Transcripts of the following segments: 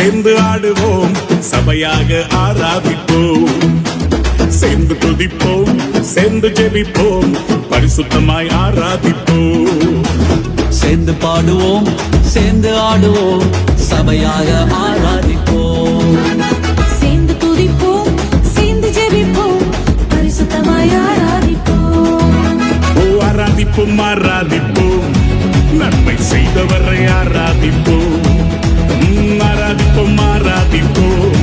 சேர்ந்து ஆடுவோம், சபையாக ஆராதிப்போம், சேர்ந்து துதிப்போம், சேர்ந்து ஜெபிப்போம், பரிசுத்தமாய் ஆராதிப்போம். சேர்ந்து பாடுவோம், சேர்ந்து ஆடுவோம், சபையாக ஆராதிப்போம், சேர்ந்து துதிப்போம், சேர்ந்து ஜெபிப்போம், பரிசுத்தமாய் ஆராதிப்போம். ஆராதிப்போம் ஆராதிப்போம், நன்மை செய்தவரை ஆராதிப்போம், ஆராதிப்போம் ஆராதிப்போம்,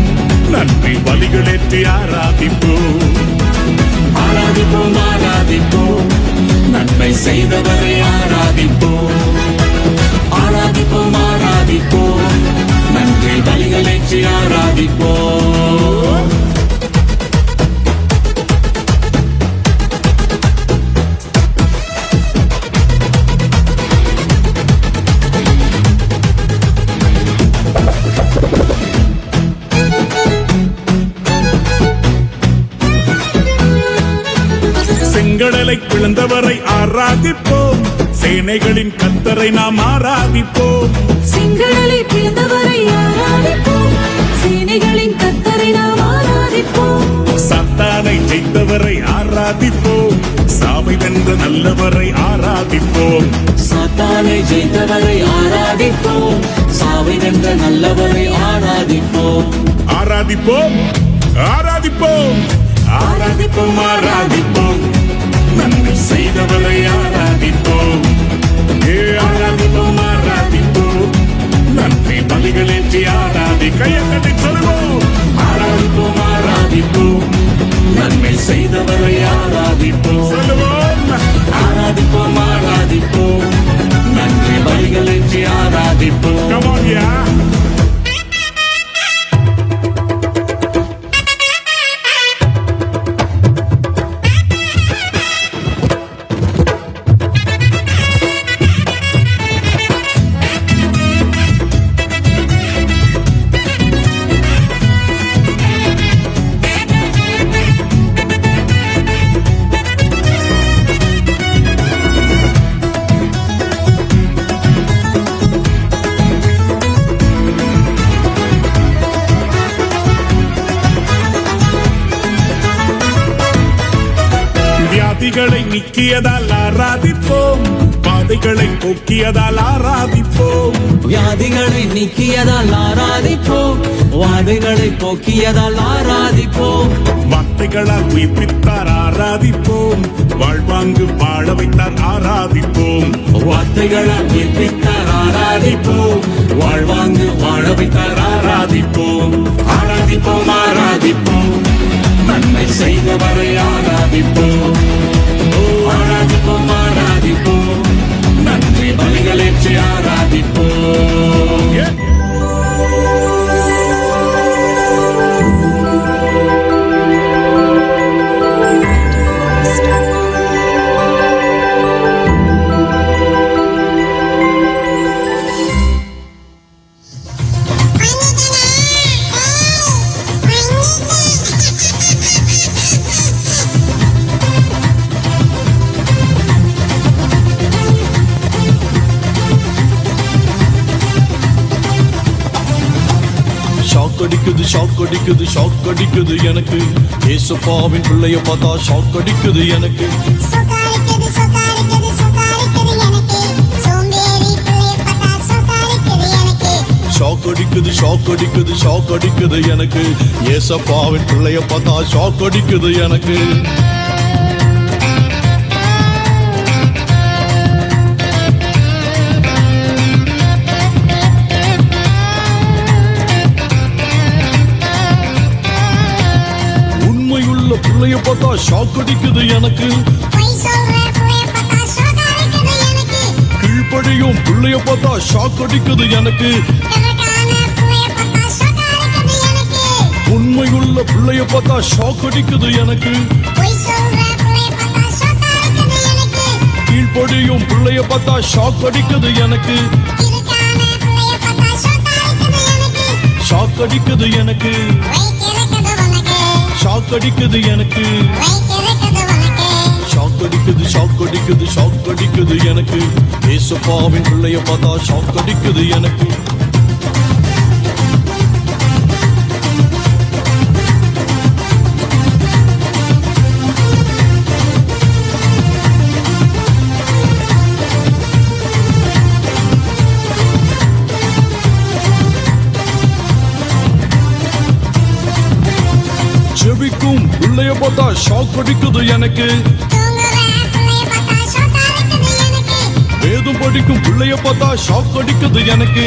நன்மை பலிகளேற்றி ஆராதிப்போம், ஆராதிப்போம் ஆராதிப்போம், நன்மை செய்தவரை ஆராதிப்போம், ஆராதிப்போம் ஆராதிப்போம், நன்றி பலிகளேற்றி ஆராதிப்போம். செங்கடலை பிளந்தவரை ஆராதிப்போம், சேனைகளின் கர்த்தரை நாம் ஆராதிப்போம், செங்கடலை பிளந்தவரை ஆராதிப்போம், சேனைகளின் கர்த்தரை நாம் ஆராதிப்போம், சாத்தானை ஜெயித்தவரை ஆராதிப்போம், சாவை வென்ற நல்லவரை ஆராதிப்போம், சாத்தானை ஜெயித்தவரை ஆராதிப்போம், சாவை வென்ற நல்லவரை ஆராதிப்போம், ஆராதிப்போம் ஆராதிப்போம், ஆராதிப்போம் ஆராதிப்போம், நன்மை செய்தவரை ஆராதிப்போம், ஆராதிப்போம் ஆராதிப்போம், நன்றி பலிகளேற்றி ஆராதி. கையக்கட்டி சொல்லுவோம், ஆராதிப்போம் ஆராதிப்போம், நன்மை செய்தவரை ஆராதிப்போம், சொல்லுவோம், ஆராதிப்போம் ஆராதிப்போம், நன்றி பலிகளேற்றி ஆராதிப்போம். Come on, yeah. வியாதிகளை நீக்கியதால் ஆராதிப்போம், பாதைகளை போக்கியதால் ஆராதிப்போம், வியாதிகளை நீக்கியதால் ஆராதிப்போம், வாதைகளை போக்கியதால் ஆராதிப்போம், வார்த்தைகளால் உயிர்ப்பித்தார் ஆராதிப்போம், வாழ்வாங்கு வாழ வைத்தார் ஆராதிப்போம், வார்த்தைகளால் உயிர்ப்பித்தார் ஆராதிப்போம், வாழ்வாங்கு வாழ வைத்தார் ஆராதிப்போம், ஆராதிப்போம் ஆராதிப்போம், நன்மை செய்தவரை ஆராதிப்போம், ஆராதிப்போம் ஆராதிப்போம், நன்றி பலிகளேற்றி ஆராதிப்போம். ஷாக் அடிக்குது எனக்கு, ஏசப்பாவின் பிள்ளைய பார்த்தா ஷாக் அடிக்குது எனக்கு, ஷாக் அடிக்குது எனக்கு, ஏசப்பாவின் பிள்ளைய பார்த்தா ஷாக் அடிக்குது எனக்கு. பிள்ளைய பார்த்தா ஷாக் அடிக்குது எனக்கு, கீழ்ப்படியும் பிள்ளைய பார்த்தா ஷாக் அடிக்குது எனக்கு, உண்மையுள்ள பிள்ளைய பார்த்தா ஷாக் அடிக்குது எனக்கு, கீழ்ப்படியும் பிள்ளைய பார்த்தா ஷாக் அடிக்குது எனக்கு, ஷாக் அடிக்குது எனக்கு, ஷாக் அடிக்குது எனக்கு, ஷாக் அடிக்குது எனக்கு, ஏசப்பாவின் பிள்ளைய பார்த்தா ஷாக் அடிக்குது எனக்கு. ஜெபிக்கும் பிள்ளைய பார்த்தா ஷாக் அடிக்குது எனக்கு வேதம் படிக்கும் பிள்ளைய பார்த்தா ஷாக் அடிக்குது எனக்கு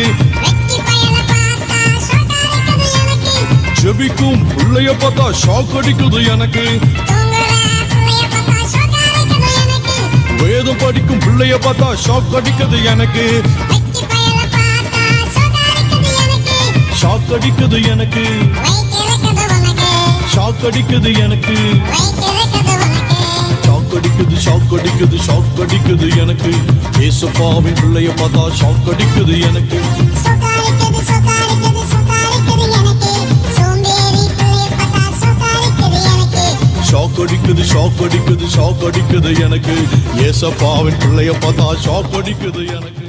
ஜெபிக்கும் பிள்ளைய பார்த்தா ஷாக் அடிக்குது எனக்கு வேதம் படிக்கும் பிள்ளைய பார்த்தா ஷாக் அடிக்குது எனக்கு ஷாக் அடிக்குது எனக்கு ஷாக் அடிக்குது எனக்கு ஷாக் அடிக்குது ஷாக் அடிக்குது ஷாக் அடிக்குது எனக்கு ஏசப்பாவின் பிள்ளைய பார்த்தா ஷாக் அடிக்குது எனக்கு ஷாக் அடிக்குது ஷாக் அடிக்குது ஷாக் அடிக்குது எனக்கு ஏசப்பாவின் பிள்ளைய பார்த்தா ஷாக் அடிக்குது எனக்கு